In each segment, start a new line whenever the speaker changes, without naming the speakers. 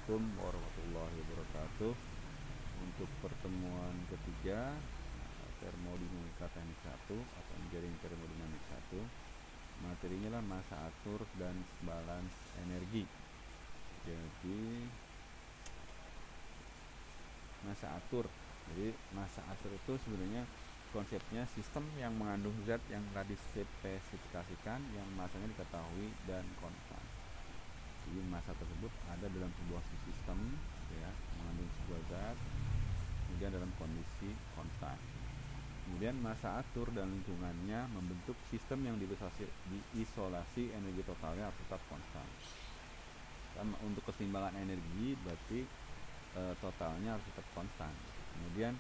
Assalamualaikum warahmatullahi wabarakatuh. Untuk pertemuan ketiga, termodinamika teknik 1 atau engineering termodinamik 1, materinya lah massa atur dan balance energi. Jadi massa atur. Jadi massa atur itu sebenarnya konsepnya sistem yang mengandung zat yang telah dispesifikasikan, yang massanya diketahui dan konstan. Jadi massa tersebut ada dalam sebuah sistem, ya, mengandung sebuah zat, kemudian dalam kondisi konstan. Kemudian massa atur dan lingkungannya membentuk sistem yang diisolasi energi totalnya harus tetap konstan. Untuk keseimbangan energi berarti totalnya harus tetap konstan. Kemudian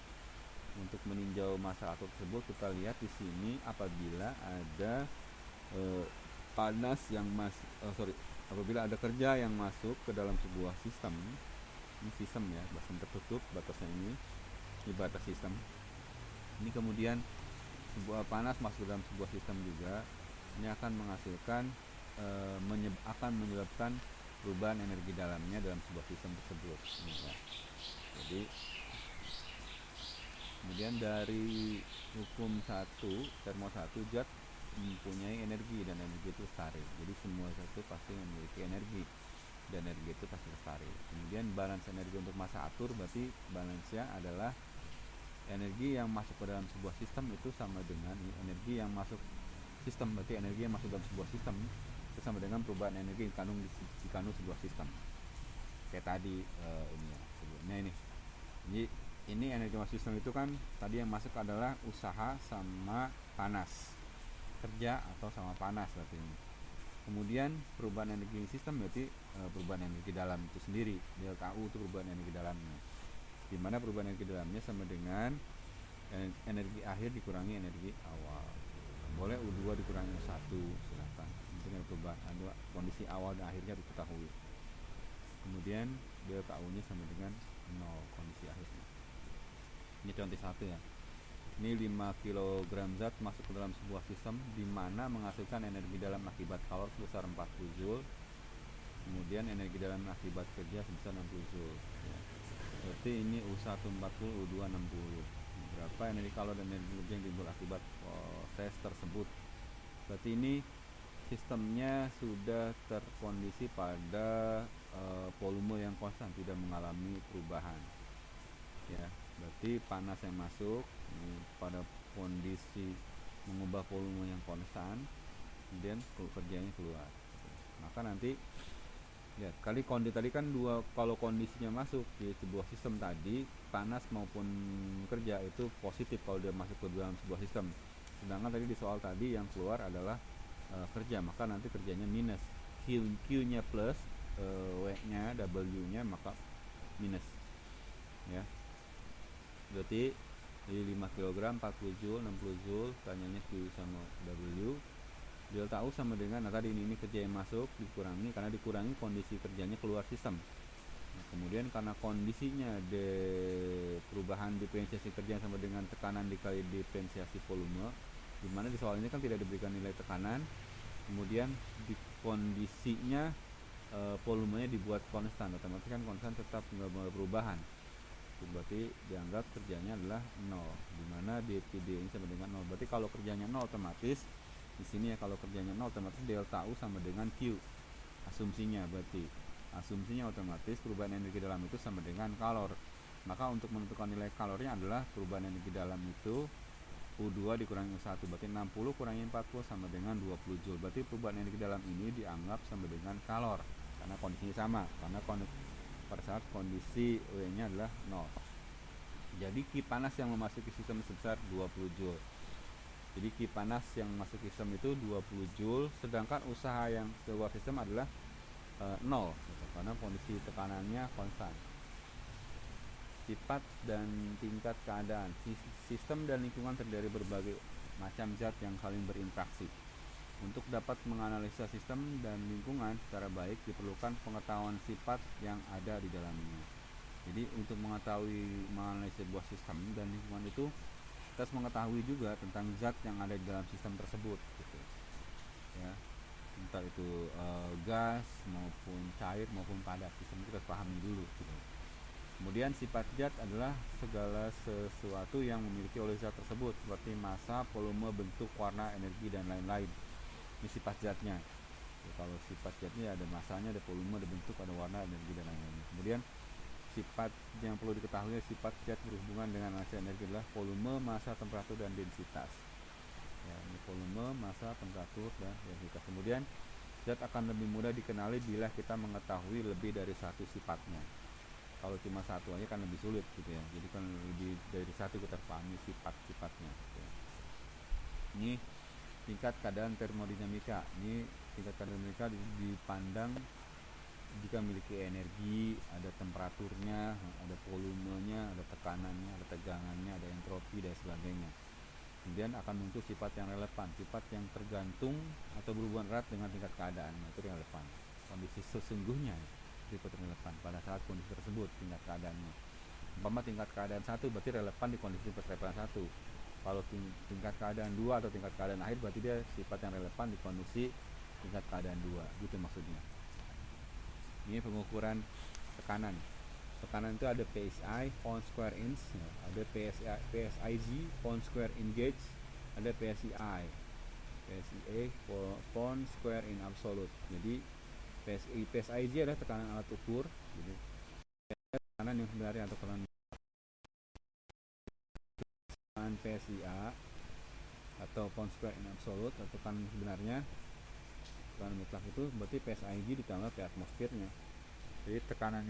untuk meninjau massa atur tersebut, kita lihat di sini apabila ada panas yang apabila ada kerja yang masuk ke dalam sebuah sistem, ini sistem ya, sistem tertutup, batasnya ini batas sistem. Ini kemudian sebuah panas masuk dalam sebuah sistem juga, ini akan menghasilkan akan menyebabkan perubahan energi dalamnya dalam sebuah sistem tersebut. Ya. Jadi kemudian dari hukum 1, termo 1, zat mempunyai energi dan energi itu lestari. Jadi semua satu pasti memiliki energi dan energi itu pasti lestari. Kemudian balance energi untuk massa atur berarti balance-nya adalah energi yang masuk ke dalam sebuah sistem itu sama dengan energi yang masuk sistem, berarti energi yang masuk dalam sebuah sistem itu sama dengan perubahan energi yang dikandung sebuah sistem. Kayak tadi ini ya, sebelumnya ini. Jadi ini energi masuk sistem itu kan tadi yang masuk adalah usaha sama panas, kerja atau sama panas berarti ini. Kemudian perubahan energi sistem berarti perubahan energi dalam itu sendiri, delta U itu perubahan energi dalamnya, di mana perubahan energi dalamnya sama dengan energi akhir dikurangi energi awal. Boleh U2 dikurangi U1, silakan. Dengan perubahan kondisi awal dan akhirnya diketahui. Kemudian delta U nya sama dengan 0 kondisi akhirnya. Ini contoh 1 ya. Ini 5 kg zat masuk ke dalam sebuah sistem di mana menghasilkan energi dalam akibat kalor sebesar 40 Joule. Kemudian energi dalam akibat kerja sebesar 60 Joule. Ya. Berarti ini U1 40, U2 60. Berapa energi kalor dan energi kerja yang timbul akibat proses tersebut. Berarti ini sistemnya sudah terkondisi pada volume yang konstan, tidak mengalami perubahan. Ya, berarti panas yang masuk pada kondisi mengubah volume yang konstan, kemudian kerjanya keluar. Maka nanti ya tadi kan kalau kondisinya masuk di sebuah sistem tadi, panas maupun kerja itu positif kalau dia masuk ke dalam sebuah sistem. Sedangkan tadi di soal tadi yang keluar adalah kerja, maka nanti kerjanya minus. Q-nya plus, W-nya, W-nya maka minus. Ya. Berarti di 5 kg 40 Joule, 60 Joule, tanyanya Q sama W. Delta U sama dengan, nah tadi ini kerja yang masuk dikurangi, karena dikurangi kondisi kerjanya keluar sistem. Nah, kemudian karena kondisinya perubahan diferensiasi kerja sama dengan tekanan dikali diferensiasi volume, dimana di soal ini kan tidak diberikan nilai tekanan, kemudian di kondisinya volumenya dibuat konstan, otomatis kan konstan tetap nggak perubahan. Berarti dianggap kerjanya adalah 0, dimana dpd ini sama dengan 0. Berarti kalau kerjanya 0 otomatis di sini ya, kalau kerjanya 0 otomatis delta U sama dengan Q. Asumsinya berarti otomatis perubahan energi dalam itu sama dengan kalor. Maka untuk menentukan nilai kalornya adalah perubahan energi dalam itu U2 dikurangi U1, berarti 60 kurangi 40 sama dengan 20 Joule. Berarti perubahan energi dalam ini dianggap sama dengan kalor karena kondisinya sama, karena pada saat kondisi W-nya adalah 0. Jadi Q panas yang memasuki sistem sebesar 20 Joule. Jadi Q panas yang masuk sistem itu 20 Joule, sedangkan usaha yang keluar sistem adalah 0 gitu, karena kondisi tekanannya konstan. Sifat dan tingkat keadaan. Sistem dan lingkungan terdiri dari berbagai macam zat yang saling berinteraksi. Untuk dapat menganalisa sistem dan lingkungan secara baik diperlukan pengetahuan sifat yang ada di dalamnya. Jadi untuk menganalisa sebuah sistem dan lingkungan itu, kita harus mengetahui juga tentang zat yang ada di dalam sistem tersebut gitu. Ya. entah itu gas maupun cair maupun padat. Sistem itu kita pahami dulu gitu. Kemudian sifat zat adalah segala sesuatu yang memiliki oleh zat tersebut seperti massa, volume, bentuk, warna, energi dan lain-lain. Ini sifat zatnya. Ya, kalau sifat zatnya ada massanya, ada volume, ada bentuk, ada warna, energi dan lain-lain. Kemudian sifat yang perlu diketahui sifat zat berhubungan dengan massa energi adalah volume, massa, temperatur dan densitas. Ya, ini volume, massa, temperatur dan densitas. Kemudian zat akan lebih mudah dikenali bila kita mengetahui lebih dari satu sifatnya. Kalau cuma satu aja kan lebih sulit gitu ya. Jadi kan lebih dari satu kita pahami sifat-sifatnya gitu ya. Ini tingkat keadaan termodinamika. Ini tingkat keadaan dinamika dipandang jika memiliki energi, ada temperaturnya, ada volumenya, ada tekanannya, ada tegangannya, ada entropi dan sebagainya. Kemudian akan muncul sifat yang relevan, sifat yang tergantung atau berhubungan erat dengan tingkat keadaan, itu relevan. Kondisi sesungguhnya sifat relevan pada saat kondisi tersebut tingkat keadaannya. Umpama tingkat keadaan 1 berarti relevan di kondisi relevan 1. Kalau tingkat keadaan 2 atau tingkat keadaan akhir berarti dia sifat yang relevan di kondisi tingkat keadaan 2. Gitu maksudnya. Ini pengukuran tekanan. Tekanan itu ada PSI pound square inch, ada PSIG pound square in gauge, ada PSI pound square in absolute. Jadi PSIG adalah tekanan alat ukur. Jadi tekanan yang sebenarnya atau tekanan PSIA atau pound square in absolute atau tekanan sebenarnya, tekanan mutlak itu berarti PSIG ditambah P atmosfernya. Jadi tekanan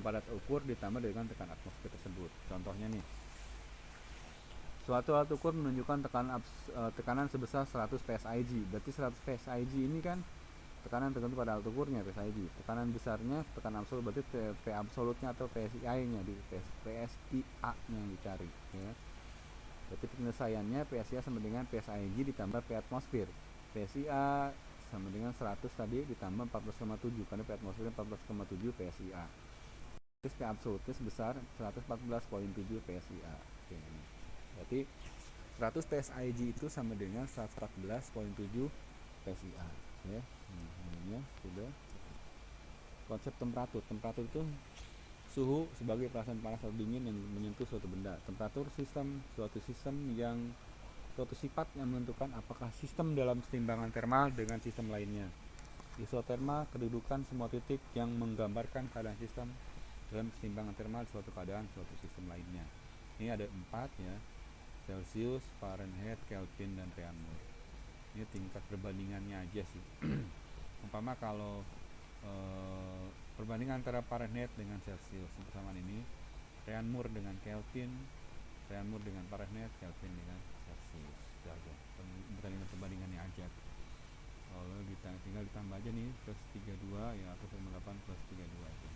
pada alat ukur ditambah dengan tekanan atmosfer tersebut. Contohnya nih, suatu alat ukur menunjukkan tekanan sebesar 100 PSIG. Berarti 100 PSIG ini kan tekanan tergantung pada alat ukurnya PSIG. Tekanan besarnya tekanan absolut berarti P absolutnya atau PSI-nya di PSIA-nya yang dicari ya. Berarti penyelesaiannya PSIA sama dengan PSIG ditambah P atmosfer. PSIA sama dengan 100 tadi ditambah 14,7 karena P atmosfernya 14,7 PSIA. Terus P absolutnya sebesar 114,7 PSIA. Oke. Berarti 100 PSIG itu sama dengan 114,7 PSIA ya. Namanya sudah. Konsep temperatur itu suhu sebagai perasaan panas atau dingin yang menyentuh suatu benda. Temperatur suatu sifat yang menentukan apakah sistem dalam keseimbangan termal dengan sistem lainnya. Isotermal kedudukan semua titik yang menggambarkan keadaan sistem dalam keseimbangan termal suatu keadaan suatu sistem lainnya. Ini ada 4 ya, Celsius, Fahrenheit, Kelvin dan Reaumur. Ini tingkat perbandingannya aja sih. Umpama kalau perbandingan antara Fahrenheit dengan Celsius persamaan ini, Reaumur dengan Kelvin, Reaumur dengan Fahrenheit, Kelvin dengan Celsius. Itu aja perbandingannya aja. Kalau tinggal ditambah aja nih plus 32 ya, atau 8 plus 32 aja.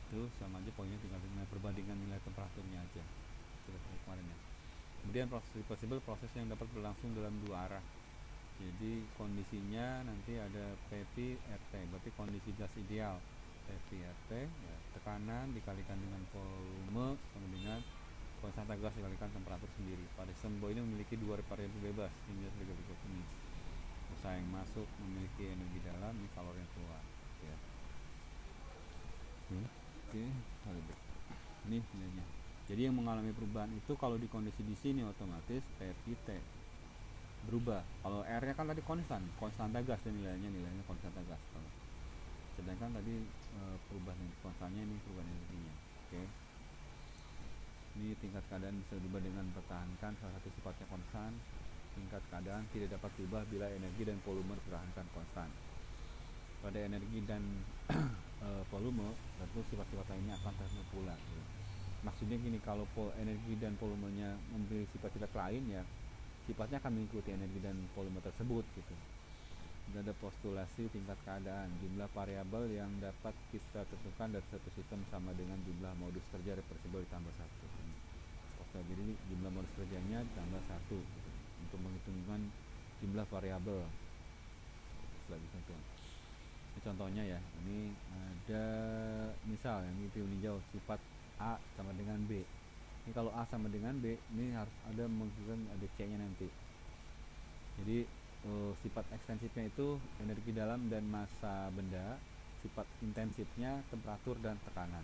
Itu sama aja poinnya, tinggal perbandingan nilai temperaturnya aja. Sudah kemarin ya. Kemudian proses reversible, proses yang dapat berlangsung dalam 2 arah. Jadi kondisinya nanti ada PP RT, berarti kondisi gas ideal. PP RT ya, tekanan dikalikan dengan volume sama dengan konstanta gas dikalikan temperatur sendiri. Pada sistem ini memiliki 2 variabel bebas, ini berikut ini. Usaha yang masuk memiliki energi dalam, ini kalori yang keluar ya. Oke, ini nilainya. Jadi yang mengalami perubahan itu kalau di kondisi di sini otomatis PPT berubah. Kalau R-nya kan tadi konstanta gas dan nilainya konstanta gas. Sedangkan tadi perubahan konstannya, ini perubahan energinya. Oke. Ini tingkat keadaan bisa berubah dengan mempertahankan salah satu sifatnya konstan. Tingkat keadaan tidak dapat berubah bila energi dan volume dipertahankan konstan. Pada energi dan volume, tentu sifat-sifat lainnya akan tertentu pula. Maksudnya gini, kalau energi dan volumenya memiliki sifat-sifat lain ya, sifatnya akan mengikuti energi dan volume tersebut gitu. Dan ada postulasi tingkat keadaan, jumlah variabel yang dapat kita tentukan dari satu sistem sama dengan jumlah modus kerja reversible ditambah 1. Jadi jumlah modus kerjanya ditambah 1 gitu, untuk menghitungkan jumlah variabel. Ini contohnya ya, ini ada misal yang itu hijau, sifat A sama dengan B. Ini kalau A sama dengan B, ini harus ada menggunakan ada C nya nanti. Jadi sifat ekstensifnya itu energi dalam dan massa benda, sifat intensifnya temperatur dan tekanan.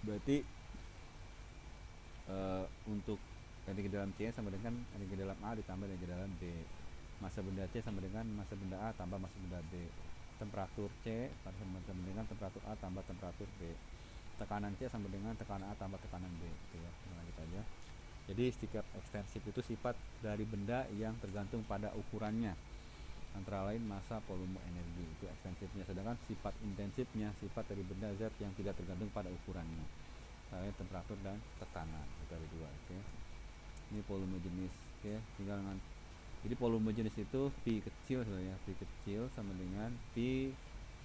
Berarti untuk energi dalam C sama dengan energi dalam A ditambah energi dalam B. Massa benda C sama dengan massa benda A tambah massa benda B. Temperatur C sama dengan temperatur A tambah temperatur B. Tekanan C sama dengan tekanan A tambah tekanan B. Gitu ya. Lanjut aja. Jadi sifat ekstensif itu sifat dari benda yang tergantung pada ukurannya. Antara lain massa, volume, energi, itu ekstensifnya. Sedangkan sifat intensifnya sifat dari benda zat yang tidak tergantung pada ukurannya. Misalnya temperatur dan tekanan. Itu ada dua. Oke. Ini volume jenis. Oke. Tinggal dengan jadi volume jenis itu Pi kecil sebenarnya. Pi kecil sama dengan Pi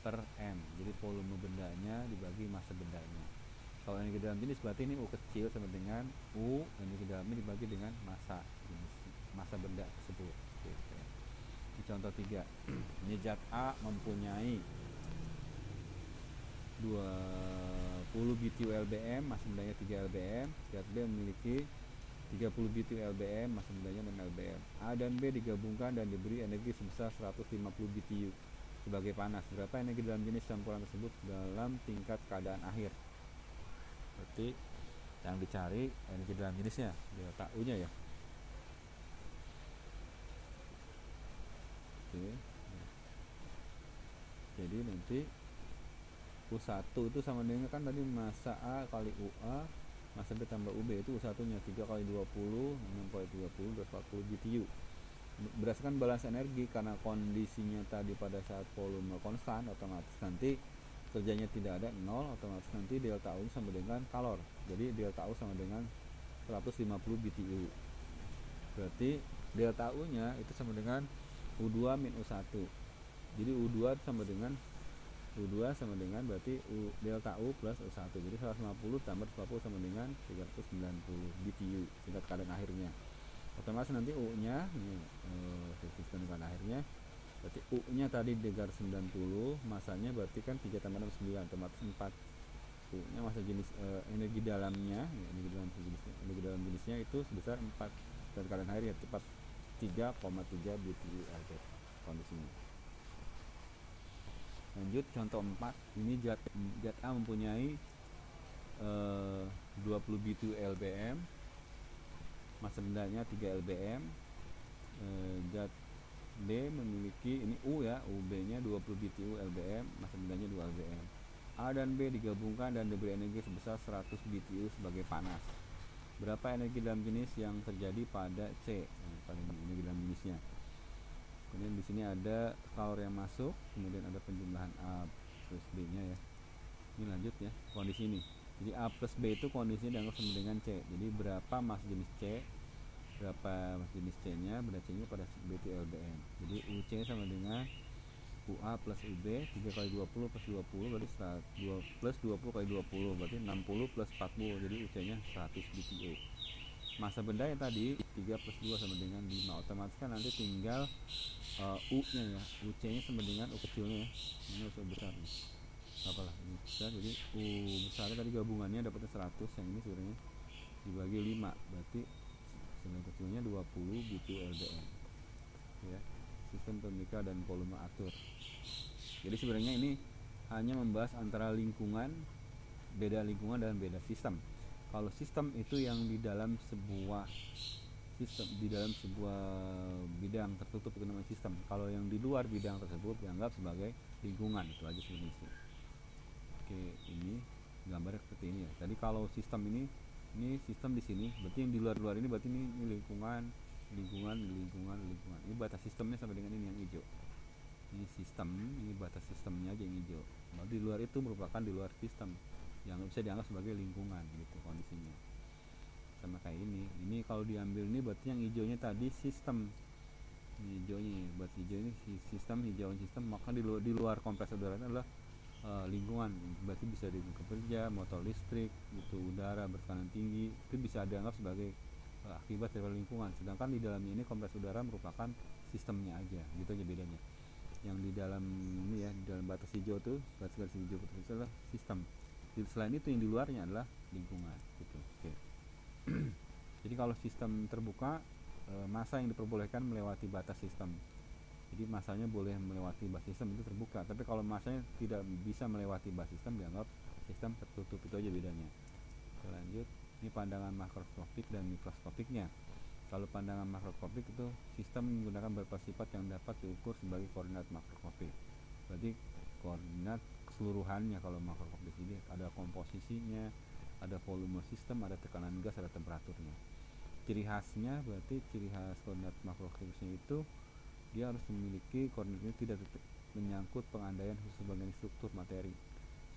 per M. Jadi volume bendanya dibagi massa bendanya. Kalau energi dalam jenis berarti ini U kecil sama dengan U energi dalamnya dibagi dengan massa jenis massa benda tersebut. Oke. Ini contoh 3. Ini zat A mempunyai 20 BTU LBM, massa bendanya 3 LBM. Zat B memiliki 30 BTU LBM, massa bendanya 6 LBM. A dan B digabungkan dan diberi energi sebesar 150 BTU sebagai panas. Berapa energi dalam jenis campuran tersebut dalam tingkat keadaan akhir? Berarti yang dicari energi dalam jenisnya, delta U nya ya. Oke. Jadi nanti U1 itu sama dengan kan tadi massa A kali UA, massa B tambah UB itu U1 nya 3 kali 20, 6 kali 30, 240 BTU. Berdasarkan balas energi, karena kondisinya tadi pada saat volume konstan, otomatis nanti kerjanya tidak ada 0, otomatis nanti delta U sama dengan kalor. Jadi delta U sama dengan 150 BTU. Berarti delta U nya itu sama dengan U2 min U1. Jadi U2 sama dengan berarti delta U plus U1. Jadi 150 tambah 150 sama dengan 390 BTU tingkat keadaan akhirnya. Otomatis nanti U nya sistem keadaan akhirnya berarti U nya tadi digar 90, masanya berarti kan 3 tambah 6 9, otomatis 4. U nya massa jenis energi dalamnya energi dalam jenisnya itu sebesar 4 tingkat keadaan akhirnya tepat 3,3 BTU aja kondisinya. Lanjut contoh 4. Ini zat A mempunyai 20 BTU LBM, massa bendanya 3 LBM. Zat D memiliki ini U ya, UB nya 20 BTU LBM, massa bendanya 2 LBM. A dan B digabungkan dan diberi energi sebesar 100 BTU sebagai panas. Berapa energi dalam jenis yang terjadi pada C? Pada energi dalam jenisnya. Kemudian di sini ada kalor yang masuk, kemudian ada penjumlahan A plus B nya ya. Ini lanjut ya, kondisi ini. Jadi A plus B itu kondisinya dianggap sama dengan C. Jadi berapa massa jenis C, berapa massa jenis C nya, benda C nya pada BTU LBM. Jadi UC sama dengan UA plus UB, 3 kali 20 plus 20 berarti 2 plus 20 kali 20 berarti 60 plus 40, jadi UC nya 100 BTU. Massa benda yang tadi 3 plus 2 sama dengan 5, otomatis kan nanti tinggal U nya ya, UC nya sama dengan U kecilnya ya, ini U besar nih, apalah ini besar, jadi U besarnya tadi gabungannya dapatnya 100, yang ini sebenarnya dibagi 5, berarti sebenarnya kecilnya 20 BTU LBM ya. Sistem termika dan volume atur. Jadi sebenarnya ini hanya membahas antara lingkungan, beda lingkungan dan beda sistem. Kalau sistem itu yang di dalam sebuah bidang tertutup itu namanya sistem. Kalau yang di luar bidang tersebut dianggap sebagai lingkungan, itu aja sebenarnya. Oke, ini gambarnya seperti ini ya. Tadi kalau sistem ini sistem di sini, berarti yang di luar ini berarti ini lingkungan. Ini batas sistemnya sama dengan ini yang hijau. Ini sistem, ini batas sistemnya aja yang hijau. Nah, di luar itu merupakan di luar sistem yang bisa dianggap sebagai lingkungan gitu kondisinya. Sama kayak ini kalau diambil ini berarti yang hijaunya tadi sistem. Ini hijaunya, berarti hijau ini sistem, hijauan sistem, maka di luar kompresor udara adalah lingkungan. Berarti bisa lingkungan kerja, motor listrik, itu udara bertekanan tinggi, itu bisa dianggap sebagai akibat dari lingkungan. Sedangkan di dalamnya ini kompresor udara merupakan sistemnya aja, gitu aja bedanya. Yang di dalam ini ya, di dalam batas hijau tuh, batas garis hijau itu adalah sistem. Jadi selain itu yang di luarnya adalah lingkungan gitu. Oke. Jadi kalau sistem terbuka massa yang diperbolehkan melewati batas sistem. Jadi massanya boleh melewati batas sistem, itu terbuka. Tapi kalau massanya tidak bisa melewati batas sistem, dianggap sistem tertutup. Itu aja bedanya. Oke, lanjut. Ini pandangan makroskopik dan mikroskopiknya. Kalau pandangan makroskopik itu sistem menggunakan beberapa sifat yang dapat diukur sebagai koordinat makroskopik. Berarti koordinat keseluruhannya kalau makroskopik. Jadi ada komposisinya, ada volume sistem, ada tekanan gas, ada temperaturnya. Ciri khasnya berarti ciri khas koordinat makroskopiknya itu dia harus memiliki koordinatnya tidak menyangkut pengandaian khusus bagian struktur materi.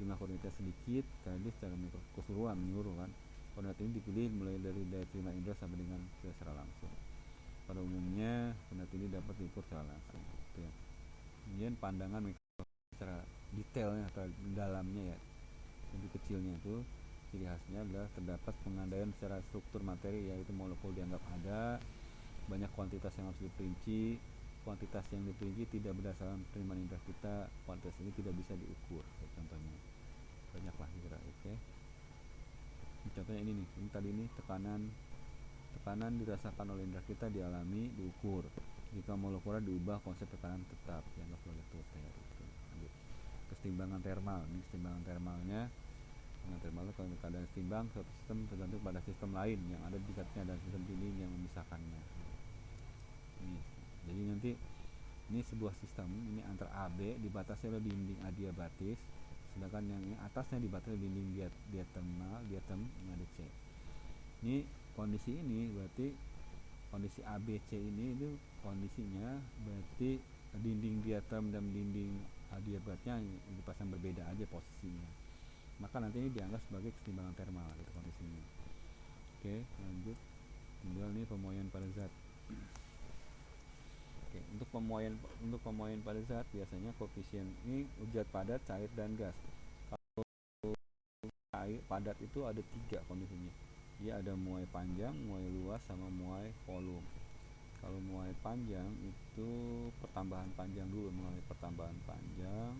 Jumlah koordinatnya sedikit karena dia secara keseluruhan menyeluruh kan. Koordinat ini dipilih mulai dari daya terima indera sampai dengan secara langsung. Pada umumnya koordinat ini dapat diukur secara langsung. Gitu ya. Kemudian pandangan secara detailnya atau dalamnya ya, lebih kecilnya itu ciri khasnya adalah terdapat pengandaian secara struktur materi, yaitu molekul dianggap ada, banyak kuantitas yang harus diperinci, kuantitas yang diperinci tidak berdasarkan penerimaan indera kita, kuantitas ini tidak bisa diukur. Contohnya banyaklah kira, oke. Contohnya ini nih, ini tadi ini tekanan dirasakan oleh indera kita, dialami, diukur. Jika molekulnya diubah, konsep tekanan tetap dianggap sebagai teori. Kesetimbangan termal, ini kesetimbangan termalnya. Dengan termal itu kalau keadaan setimbang, suatu sistem tergantung pada sistem lain yang ada di dekatnya dan sistem dinding yang memisahkannya. Ini, jadi nanti ini sebuah sistem, ini antara AB dibatasi oleh dinding adiabatis, sedangkan yang atasnya dibatasi oleh dinding diatem yang ada C. Ini kondisi ini berarti kondisi ABC ini itu kondisinya berarti dinding diatem dan dinding adiabatnya dipasang berbeda aja posisinya, maka nanti ini dianggap sebagai kesetimbangan termal gitu kondisinya. Oke, lanjut. Tinggal nih pemuaian pada zat. Oke, untuk pemuaian pada zat biasanya koefisien ini zat padat, cair, dan gas. Kalau cair padat itu ada 3 kondisinya. Dia ada muai panjang, muai luas, sama muai volume. Kalau muai panjang itu pertambahan panjang dulu, mulai pertambahan panjang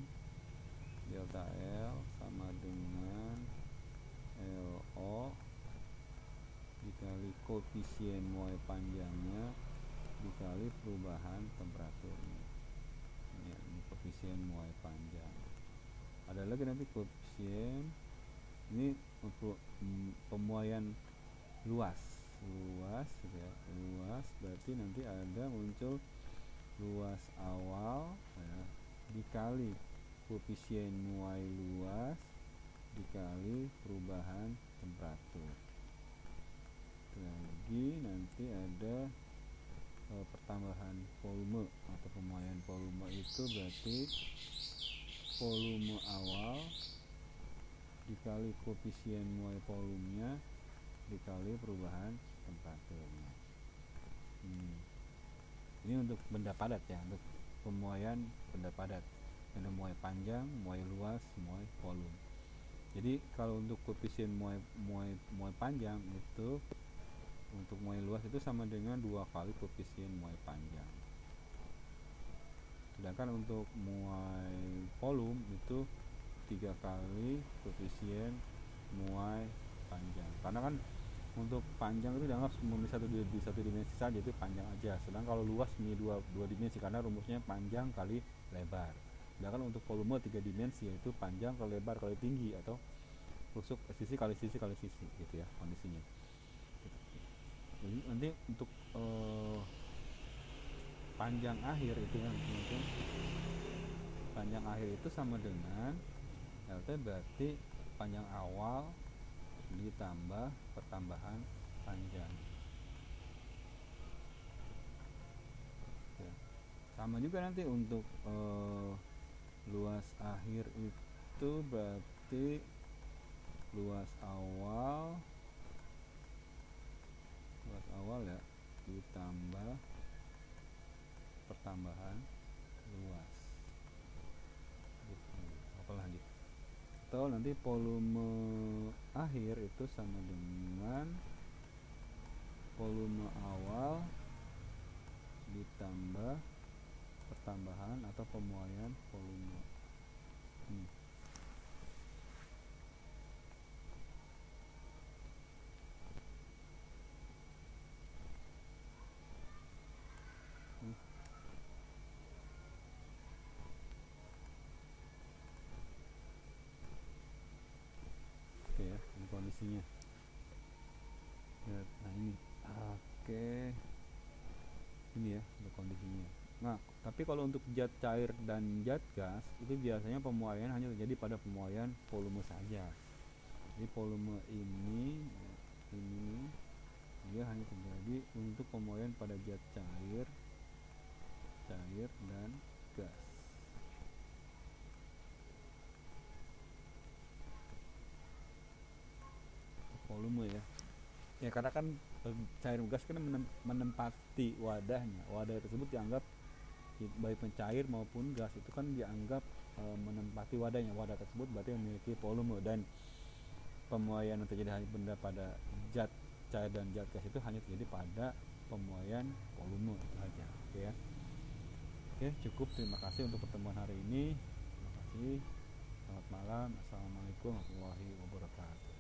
delta L sama dengan LO dikali koefisien muai panjangnya dikali perubahan temperaturnya. Ini koefisien muai panjang. Ada lagi nanti koefisien ini untuk pemuaian luas ya. Luas berarti nanti ada muncul luas awal ya, dikali koefisien muai luas dikali perubahan temperatur. Lagi nanti ada pertambahan volume atau pemuaian volume, itu berarti volume awal dikali koefisien muai volumenya dikali perubahan temperaturnya. Ini untuk benda padat ya, untuk pemuaian benda padat. Ada muai panjang, muai luas, muai volume. Jadi kalau untuk koefisien muai panjang itu, untuk muai luas itu sama dengan 2 kali koefisien muai panjang. Sedangkan untuk muai volume itu 3 kali koefisien muai panjang. Karena kan untuk panjang itu dianggap di satu dimensi saja, itu panjang aja. Sedangkan kalau luas ini dua dimensi karena rumusnya panjang kali lebar. Sedangkan untuk volume 3 dimensi, yaitu panjang kali lebar kali tinggi, atau tusuk sisi kali sisi kali sisi gitu ya kondisinya. Jadi nanti untuk panjang akhir itu ya, mungkin panjang akhir itu sama dengan LT berarti panjang awal ditambah pertambahan panjang. Oke. Sama juga nanti untuk luas akhir itu berarti luas awal ya ditambah pertambahan luas. Apalagi atau nanti volume akhir itu sama dengan volume awal ditambah pertambahan atau pemuaian volume. kondisinya. Nah ini, oke, ini ya untuk kondisinya. Nah, tapi kalau untuk zat cair dan zat gas itu biasanya pemuaian hanya terjadi pada pemuaian volume saja. Jadi volume ini dia hanya terjadi untuk pemuaian pada zat cair dan gas. Volume ya karena kan cair gas kan menempati wadahnya. Wadah tersebut dianggap baik pencair maupun gas itu kan dianggap menempati wadahnya. Wadah tersebut berarti memiliki volume, dan pemuaian yang terjadi hanya benda pada zat cair dan zat gas itu hanya terjadi pada pemuaian volume saja. Oke ya. Oke, cukup. Terima kasih untuk pertemuan hari ini. Terima kasih. Selamat malam. Assalamualaikum warahmatullahi wabarakatuh.